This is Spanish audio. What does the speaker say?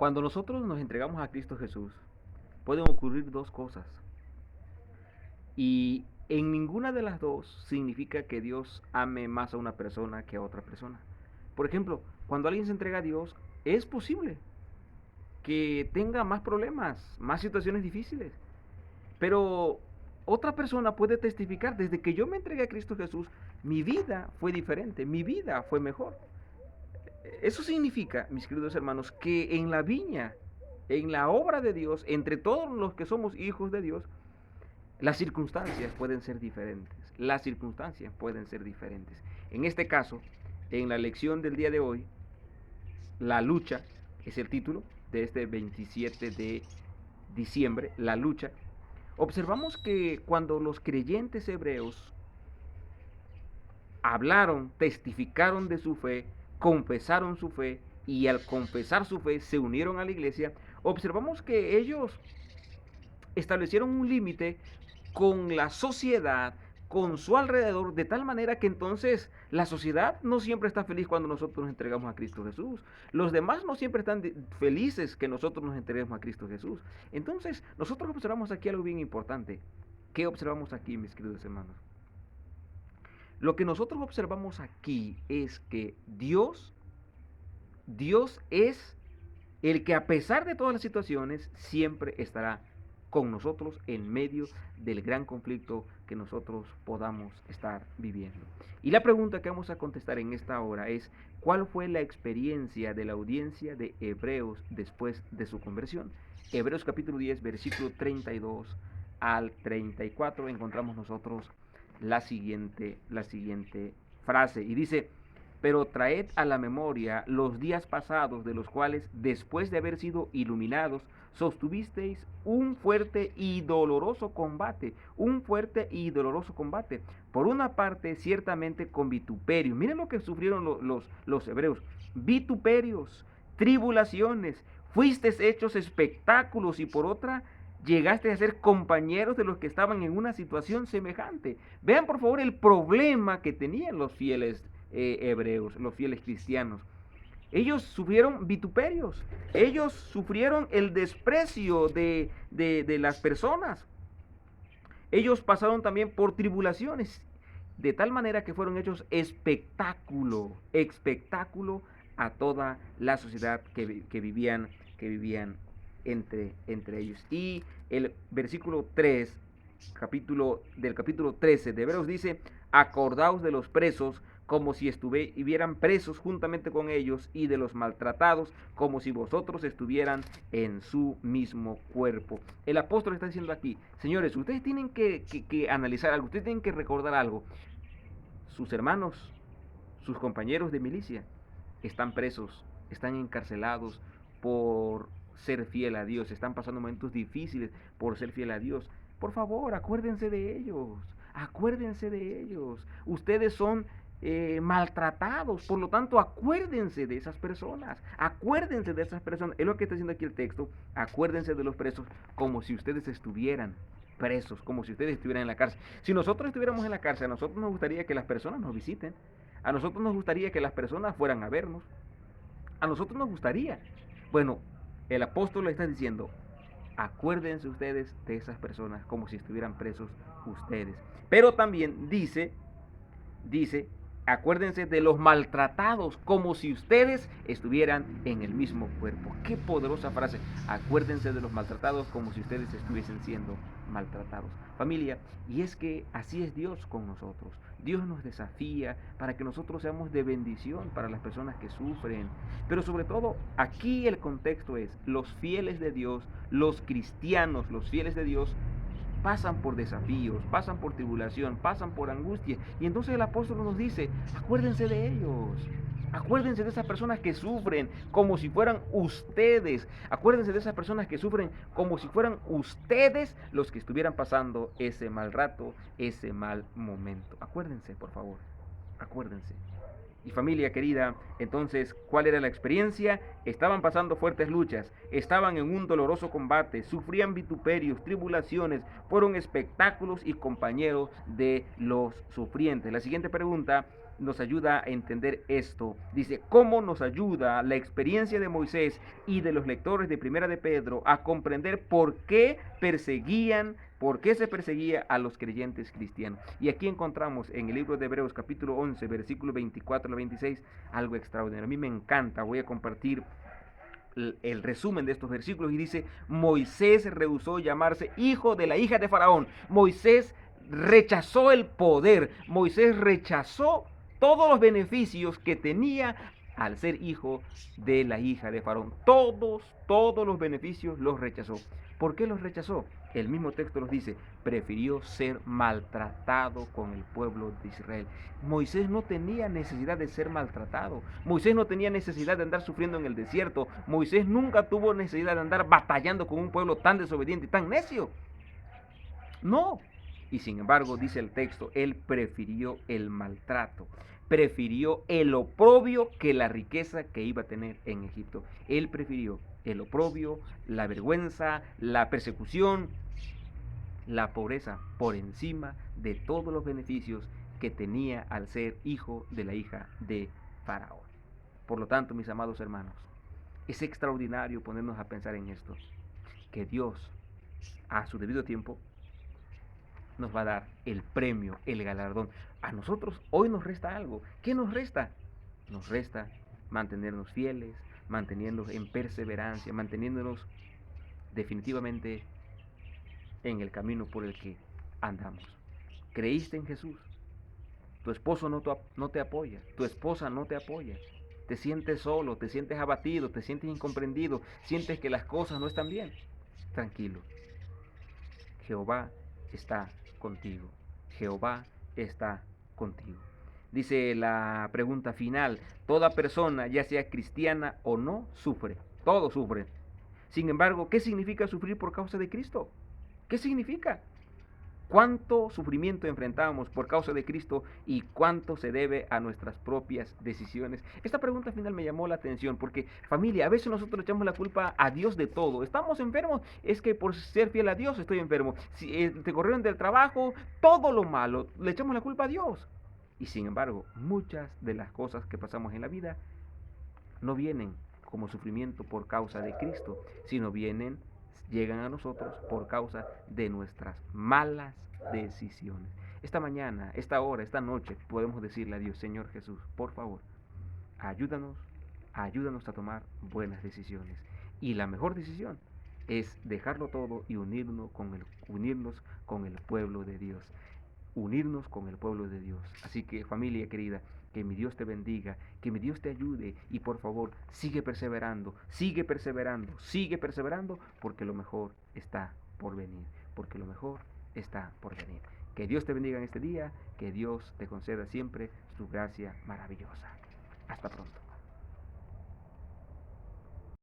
Cuando nosotros nos entregamos a Cristo Jesús, pueden ocurrir dos cosas. Y en ninguna de las dos significa que Dios ame más a una persona que a otra persona. Por ejemplo, cuando alguien se entrega a Dios, es posible que tenga más problemas, más situaciones difíciles. Pero otra persona puede testificar, desde que yo me entregué a Cristo Jesús, mi vida fue diferente, mi vida fue mejor. Eso significa, mis queridos hermanos, que en la viña, en la obra de Dios, entre todos los que somos hijos de Dios, las circunstancias pueden ser diferentes. Las circunstancias pueden ser diferentes. En este caso, en la lección del día de hoy, la lucha es el título de este 27 de diciembre, la lucha. Observamos que cuando los creyentes hebreos hablaron, testificaron de su fe, confesaron su fe y al confesar su fe se unieron a la iglesia, observamos que ellos establecieron un límite con la sociedad, con su alrededor, de tal manera que entonces la sociedad no siempre está feliz cuando nosotros nos entregamos a Cristo Jesús. Los demás no siempre están felices que nosotros nos entreguemos a Cristo Jesús. Entonces, nosotros observamos aquí algo bien importante. ¿Qué observamos aquí, mis queridos hermanos? Lo que nosotros observamos aquí es que Dios es el que a pesar de todas las situaciones siempre estará con nosotros en medio del gran conflicto que nosotros podamos estar viviendo. Y la pregunta que vamos a contestar en esta hora es, ¿cuál fue la experiencia de la audiencia de Hebreos después de su conversión? Hebreos capítulo 10, versículo 32 al 34, encontramos nosotros la siguiente frase y dice: pero traed a la memoria los días pasados, de los cuales, después de haber sido iluminados, sostuvisteis un fuerte y doloroso combate, Por una parte, ciertamente con vituperio. Miren lo que sufrieron los hebreos: vituperios, tribulaciones, fuisteis hechos espectáculos, y por otra, llegaste a ser compañeros de los que estaban en una situación semejante. Vean por favor el problema que tenían los fieles hebreos, los fieles cristianos. Ellos sufrieron vituperios, ellos sufrieron el desprecio de las personas, ellos pasaron también por tribulaciones, de tal manera que fueron hechos espectáculo a toda la sociedad que vivían entre ellos. Y el versículo 3 del capítulo 13 de Hebreos dice: acordaos de los presos como si estuvieran presos juntamente con ellos, y de los maltratados como si vosotros estuvieran en su mismo cuerpo. El apóstol está diciendo aquí: señores, ustedes tienen que analizar algo, ustedes tienen que recordar algo. Sus hermanos, sus compañeros de milicia están presos, están encarcelados por ser fiel a Dios, están pasando momentos difíciles por ser fiel a Dios. Por favor, acuérdense de ellos, Ustedes son maltratados, por lo tanto, acuérdense de esas personas, Es lo que está diciendo aquí el texto: acuérdense de los presos como si ustedes estuvieran presos, como si ustedes estuvieran en la cárcel. Si nosotros estuviéramos en la cárcel, a nosotros nos gustaría que las personas nos visiten, a nosotros nos gustaría que las personas fueran a vernos, a nosotros nos gustaría. Bueno, el apóstol le está diciendo: acuérdense ustedes de esas personas como si estuvieran presos ustedes. Pero también dice, acuérdense de los maltratados como si ustedes estuvieran en el mismo cuerpo. Qué poderosa frase: acuérdense de los maltratados como si ustedes estuviesen siendo maltratados. Familia, y es que así es Dios con nosotros. Dios nos desafía para que nosotros seamos de bendición para las personas que sufren. Pero sobre todo, aquí el contexto es: los fieles de Dios, los cristianos, los fieles de Dios, pasan por desafíos, pasan por tribulación, pasan por angustia. Y entonces el apóstol nos dice: acuérdense de ellos. Acuérdense de esas personas que sufren como si fueran ustedes. Acuérdense de esas personas que sufren como si fueran ustedes los que estuvieran pasando ese mal rato, ese mal momento. Acuérdense, por favor. Acuérdense. Y familia querida, entonces, ¿cuál era la experiencia? Estaban pasando fuertes luchas, estaban en un doloroso combate, sufrían vituperios, tribulaciones, fueron espectáculos y compañeros de los sufrientes. La siguiente pregunta: nos ayuda a entender esto. Dice, ¿cómo nos ayuda la experiencia de Moisés y de los lectores de Primera de Pedro a comprender por qué se perseguía a los creyentes cristianos? Y aquí encontramos en el libro de Hebreos capítulo 11, versículo 24 al 26, algo extraordinario. A mí me encanta, voy a compartir el resumen de estos versículos y dice, Moisés rehusó llamarse hijo de la hija de Faraón. Moisés rechazó el poder, Moisés rechazó todos los beneficios que tenía al ser hijo de la hija de Faraón. Todos los beneficios los rechazó. ¿Por qué los rechazó? El mismo texto nos dice, prefirió ser maltratado con el pueblo de Israel. Moisés no tenía necesidad de ser maltratado. Moisés no tenía necesidad de andar sufriendo en el desierto. Moisés nunca tuvo necesidad de andar batallando con un pueblo tan desobediente y tan necio. No. Y sin embargo, dice el texto, él prefirió el maltrato, prefirió el oprobio que la riqueza que iba a tener en Egipto. Él prefirió el oprobio, la vergüenza, la persecución, la pobreza por encima de todos los beneficios que tenía al ser hijo de la hija de Faraón. Por lo tanto, mis amados hermanos, es extraordinario ponernos a pensar en esto, que Dios, a su debido tiempo, nos va a dar el premio, el galardón. A nosotros hoy nos resta algo. ¿Qué nos resta? Nos resta mantenernos fieles, manteniéndonos en perseverancia, manteniéndonos definitivamente en el camino por el que andamos. ¿Creíste en Jesús? Tu esposo no te apoya, tu esposa no te apoya. Te sientes solo, te sientes abatido, te sientes incomprendido, sientes que las cosas no están bien. Tranquilo. Jehová está contigo. Jehová está contigo. Dice la pregunta final, toda persona, ya sea cristiana o no, sufre. Todos sufren. Sin embargo, ¿qué significa sufrir por causa de Cristo? ¿Qué significa? ¿Cuánto sufrimiento enfrentamos por causa de Cristo y cuánto se debe a nuestras propias decisiones? Esta pregunta final me llamó la atención porque, familia, a veces nosotros le echamos la culpa a Dios de todo. Estamos enfermos, es que por ser fiel a Dios estoy enfermo. Si te corrieron del trabajo, todo lo malo, le echamos la culpa a Dios. Y sin embargo, muchas de las cosas que pasamos en la vida no vienen como sufrimiento por causa de Cristo, sino llegan a nosotros por causa de nuestras malas decisiones. Esta mañana, esta hora, esta noche, podemos decirle a Dios, Señor Jesús, por favor, ayúdanos, ayúdanos a tomar buenas decisiones. Y la mejor decisión es dejarlo todo y unirnos con el pueblo de Dios. Unirnos con el pueblo de Dios. Así que, familia querida, que mi Dios te bendiga, que mi Dios te ayude y por favor sigue perseverando, sigue perseverando, sigue perseverando porque lo mejor está por venir, porque lo mejor está por venir. Que Dios te bendiga en este día, que Dios te conceda siempre su gracia maravillosa. Hasta pronto.